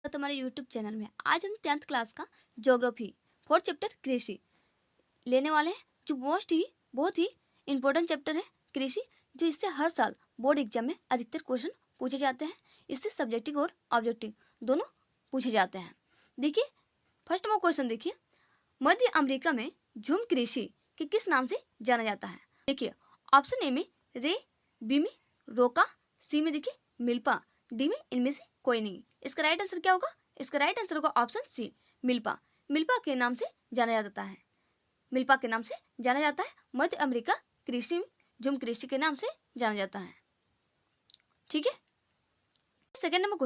तुम्हारे YouTube channel में आज हम 10th क्लास का ज्योग्राफी 4th चैप्टर कृषि लेने वाले हैं, जो बहुत ही इम्पोर्टेंट चैप्टर है कृषि, जो इससे हर साल बोर्ड एग्जाम में अधिकतर क्वेश्चन पूछे जाते हैं। इससे सब्जेक्टिव और ऑब्जेक्टिव दोनों पूछे जाते हैं। देखिए फर्स्ट नंबर क्वेश्चन देखिए, मध्य अमेरिका में झूम कृषि के किस नाम से जाना जाता है? देखिए ऑप्शन ए में रे, बी में रोका, सी में देखिए मिल्पा, डी में इनमें से कोई नहीं। इसका राइट आंसर क्या होगा? इसका राइट आंसर होगा ऑप्शन सी मिल्पा। मिल्पा के नाम से जाना जाता है, मिल्पा के नाम से जाना जाता है। मध्य अमेरिका कृषि झूम कृषि के नाम से जाना जाता है। ठीक है। सेकंड नंबर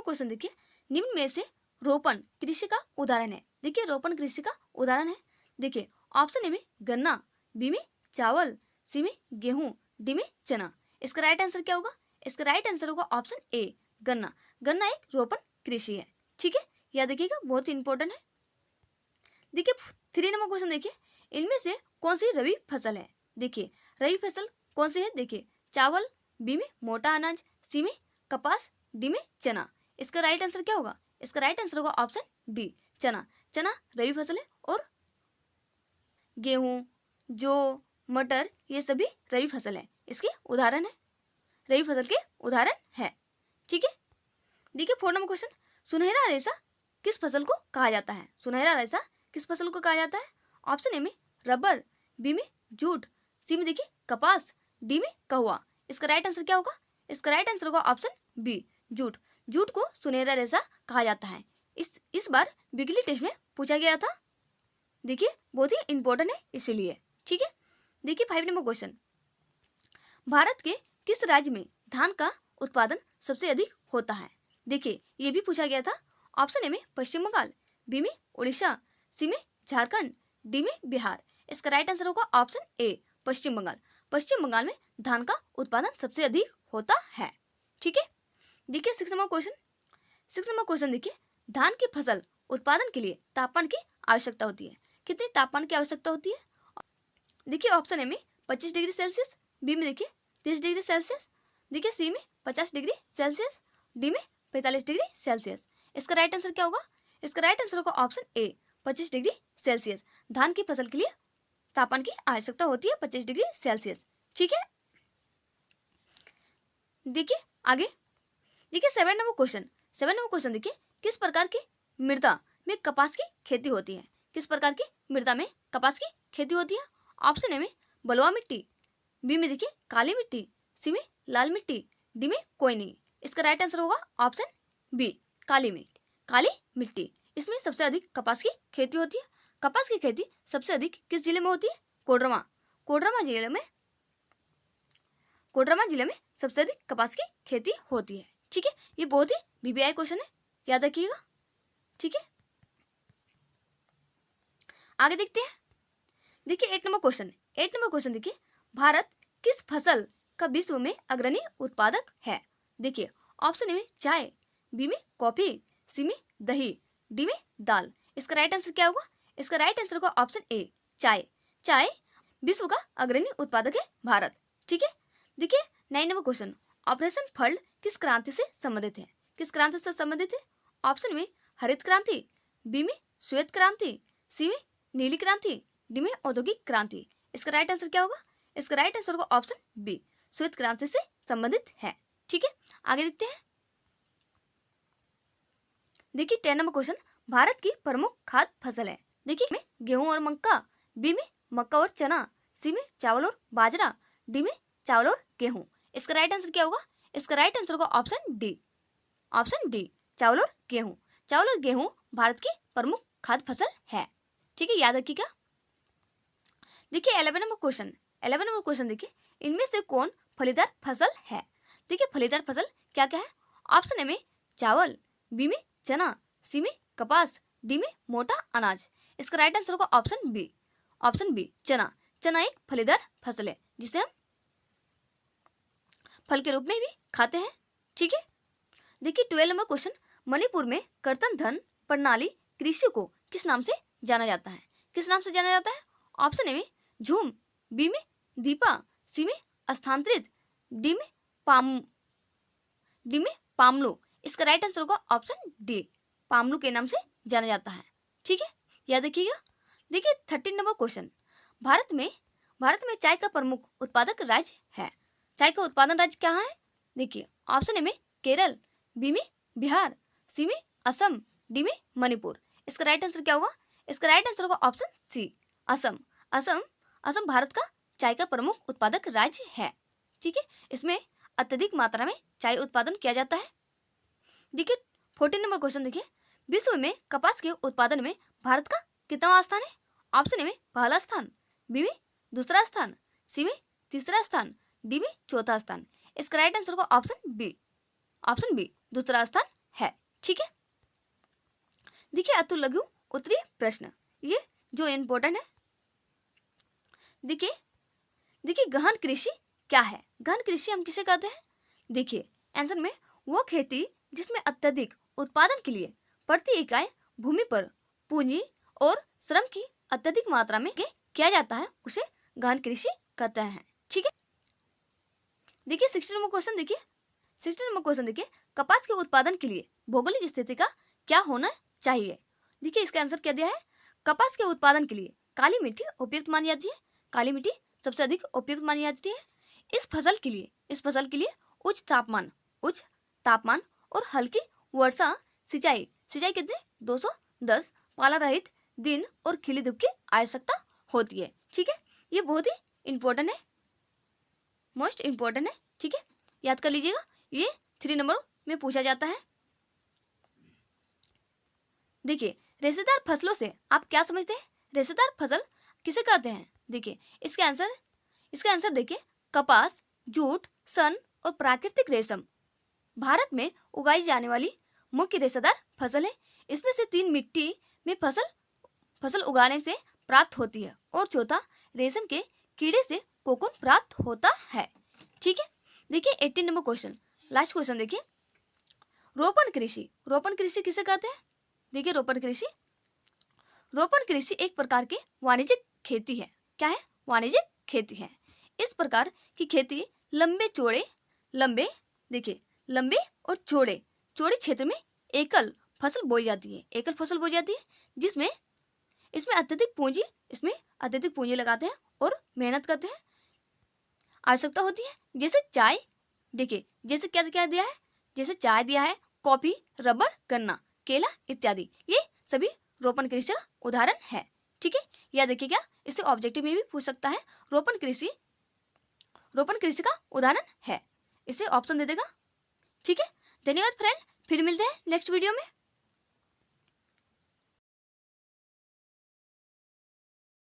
क्वेश्चन देखिए, निम्न में से रोपण कृषि का उदाहरण है। देखिए रोपण कृषि का उदाहरण है, देखिए ऑप्शन ए में गन्ना, बी में चावल, सी में गेहूं, डी में चना। इसका राइट आंसर क्या होगा? इसका राइट आंसर होगा ऑप्शन ए गन्ना। गन्ना एक रोपण कृषि है। ठीक है, याद रखिएगा, बहुत ही इंपॉर्टेंट है। देखिए 3 नंबर क्वेश्चन देखिए, इनमें से कौन सी रबी फसल है? देखिए रबी फसल कौन सी है? देखिए चावल, बी में मोटा अनाज, सी में कपास, डी में चना। इसका राइट आंसर क्या होगा? इसका राइट आंसर होगा ऑप्शन डी चना। चना रबी फसल है और गेहूं, जौ, मटर ये सभी रबी फसल है, इसके उदाहरण है, रबी फसल के उदाहरण है। ठीक है। देखिए 4 नंबर क्वेश्चन, सुनहरा रेशा किस फसल को कहा जाता है? सुनहरा रेशा किस फसल को कहा जाता है? ऑप्शन ए में रबर, बी में जूट, सी में देखिए कपास, डी में कहुआ। इसका राइट आंसर क्या होगा? इसका राइट आंसर होगा ऑप्शन बी जूट। जूट को सुनहरा रेशा कहा जाता है। इस बार बिजली टेस्ट में पूछा गया था। देखिए बहुत ही इंपॉर्टेंट है इसीलिए। ठीक है। देखिए 5 नंबर क्वेश्चन, भारत के किस राज्य में धान का उत्पादन सबसे अधिक होता है? देखिए ये भी पूछा गया था। ऑप्शन ए में पश्चिम बंगाल, बी में उड़ीसा, सी में झारखंड, डी में बिहार। इसका राइट आंसर होगा ऑप्शन ए पश्चिम बंगाल। पश्चिम बंगाल में धान का उत्पादन सबसे अधिक होता है। ठीक है। देखिए 6 नंबर क्वेश्चन देखिए, धान की फसल उत्पादन के लिए तापमान की आवश्यकता होती है। कितने तापमान की आवश्यकता होती है? देखिए ऑप्शन ए में 25 डिग्री सेल्सियस, बी में देखिए 30 डिग्री सेल्सियस, देखिए सी में 50 डिग्री सेल्सियस, डी में 45 डिग्री सेल्सियस। इसका राइट आंसर क्या होगा? इसका राइट आंसर होगा ऑप्शन ए 25 डिग्री सेल्सियस। धान की फसल के लिए तापमान की आवश्यकता होती है 25 डिग्री सेल्सियस। ठीक है। देखिए आगे, देखिए 7 नंबर क्वेश्चन देखिए, किस प्रकार की मृदा में कपास की खेती होती है? किस प्रकार की मृदा में कपास की खेती होती है? ऑप्शन ए में बलुआ मिट्टी, बी में देखिए काली मिट्टी, सी में लाल मिट्टी, डी में कोई नहीं। इसका राइट आंसर होगा ऑप्शन बी काली मिट्टी। काली मिट्टी, इसमें सबसे अधिक कपास की खेती होती है। कपास की खेती सबसे अधिक किस जिले में होती है? कोडरमा। कोडरमा जिले में सबसे अधिक कपास की खेती होती है। ठीक है, ये बहुत ही बीबीआई क्वेश्चन है, याद रखिएगा। ठीक है, आगे देखते हैं। देखिए 8 नंबर क्वेश्चन देखिए, भारत किस फसल का विश्व में अग्रणी उत्पादक है? देखिए ऑप्शन ए में चाय, बी में कॉफी, सी में दही, डी में दाल। इसका राइट आंसर क्या होगा? इसका राइट आंसर होगा ऑप्शन ए चाय। चाय विश्व का अग्रणी उत्पादक है भारत। ठीक है। देखिए 9 नंबर क्वेश्चन, ऑपरेशन फ्लड किस क्रांति से संबंधित है? किस क्रांति से संबंधित है? ऑप्शन में हरित क्रांति, बी में श्वेत क्रांति, सी में नीली क्रांति, डी में औद्योगिक क्रांति। इसका राइट आंसर क्या होगा? इसका राइट आंसर होगा ऑप्शन बी श्वेत क्रांति से संबंधित है। ठीक है, आगे देखते हैं। देखिए 10 नंबर क्वेश्चन, भारत की प्रमुख खाद्य फसल है। देखिए में गेहूं और मक्का, बी में मक्का और चना, सी में चावल और बाजरा, डी में चावल और गेहूं। इसका राइट आंसर क्या होगा? इसका राइट आंसर होगा ऑप्शन डी चावल और गेहूं। चावल और गेहूं भारत की प्रमुख खाद्य फसल है। ठीक है, याद रखिएगा। देखिए 11 नंबर क्वेश्चन देखिए, इनमें से कौन फलीदार फसल है? देखिए फलीदार फसल क्या क्या है? ऑप्शन ए में चावल, बी में चना, सी में कपास, डी में मोटा अनाज। इसका राइट आंसर होगा ऑप्शन बी चना। चना एक फलीदार फसल है जिसे हम फल के रूप में भी खाते हैं। ठीक है। देखिए 12 नंबर क्वेश्चन, मणिपुर में कर्तन धन प्रणाली कृषि को किस नाम से जाना जाता है? किस नाम से जाना जाता है? ऑप्शन ए में झूम, बी में दीपा, सी में स्थानांतरित, डी में पामलो। इसका राइट आंसर होगा ऑप्शन डी, पामलू के नाम से जाना जाता है। ठीक है, याद रखिएगा। देखिए 13 नंबर क्वेश्चन, भारत में चाय का प्रमुख उत्पादक राज्य है। चाय का उत्पादन राज्य क्या है? देखिए ऑप्शन ए में केरल, बी में बिहार, सी में असम, डी में मणिपुर। इसका राइट आंसर क्या होगा? इसका राइट आंसर होगा ऑप्शन सी, असम। असम भारत का चाय का प्रमुख उत्पादक राज्य है। ठीक है, इसमें अत्यधिक मात्रा में चाय उत्पादन किया जाता है। देखिए 14 नंबर क्वेश्चन देखिए, विश्व में कपास के उत्पादन में भारत का कितवां स्थान है? ऑप्शन ए में पहला स्थान, बी में दूसरा स्थान, सी में तीसरा स्थान, डी में चौथा स्थान। इसका राइट आंसर होगा ऑप्शन बी, दूसरा स्थान है। ठीक है, देखिए अतुल लघु उत्तरीय प्रश्न, ये जो इम्पोर्टेंट है। देखिए गहन कृषि क्या है? गहन कृषि हम किसे कहते हैं? देखिए आंसर में वो खेती जिसमें अत्यधिक उत्पादन के लिए प्रति इकाई भूमि पर पूंजी और श्रम की अत्यधिक मात्रा में किया जाता है, उसे गहन कृषि कहते हैं। ठीक है, देखिए 16 नंबर क्वेश्चन देखिए, कपास के उत्पादन के लिए भौगोलिक स्थिति का क्या होना चाहिए? देखिए इसका आंसर क्या दिया है? कपास के उत्पादन के लिए काली मिट्टी उपयुक्त मानी जाती है। काली मिट्टी सबसे अधिक उपयुक्त मानी जाती है। इस फसल के लिए उच्च तापमान और हल्की वर्षा, सिंचाई कितने 210 पाला रहित दिन और खिली धूप की आवश्यकता होती है। ठीक है, ये बहुत ही इंपॉर्टेंट है, मोस्ट इंपॉर्टेंट है। ठीक है, याद कर लीजिएगा, ये 3 नंबर में पूछा जाता है। देखिए रेशेदार फसलों से आप क्या समझते हैं? रेशेदार फसल किसे कहते हैं? देखिए इसका आंसर देखिए, कपास, जूट, सन और प्राकृतिक रेशम भारत में उगाई जाने वाली मुख्य रेशेदार फसल है। इसमें से 3 मिट्टी में फसल उगाने से प्राप्त होती है और चौथा रेशम के कीड़े से कोकून प्राप्त होता है। ठीक है, देखिए 18 नंबर क्वेश्चन, लास्ट क्वेश्चन देखिए, रोपण कृषि किसे कहते हैं? देखिए रोपण कृषि एक प्रकार की वाणिज्यिक खेती है। क्या है? वाणिज्यिक खेती है। इस प्रकार की खेती लंबे और चौड़े क्षेत्र में एकल फसल बोई जाती है, जिसमें इसमें अत्यधिक पूंजी लगाते हैं और मेहनत करते हैं, आवश्यकता होती है। जैसे चाय, देखिए जैसे क्या क्या दिया है? जैसे चाय दिया है, कॉफी, रबर, गन्ना, केला इत्यादि, ये सभी रोपण कृषि का उदाहरण है। ठीक है, या देखिए क्या इसे ऑब्जेक्टिव में भी पूछ सकता है, रोपण कृषि का उदाहरण है, इसे ऑप्शन दे देगा। ठीक है, धन्यवाद फ्रेंड, फिर मिलते हैं नेक्स्ट वीडियो में।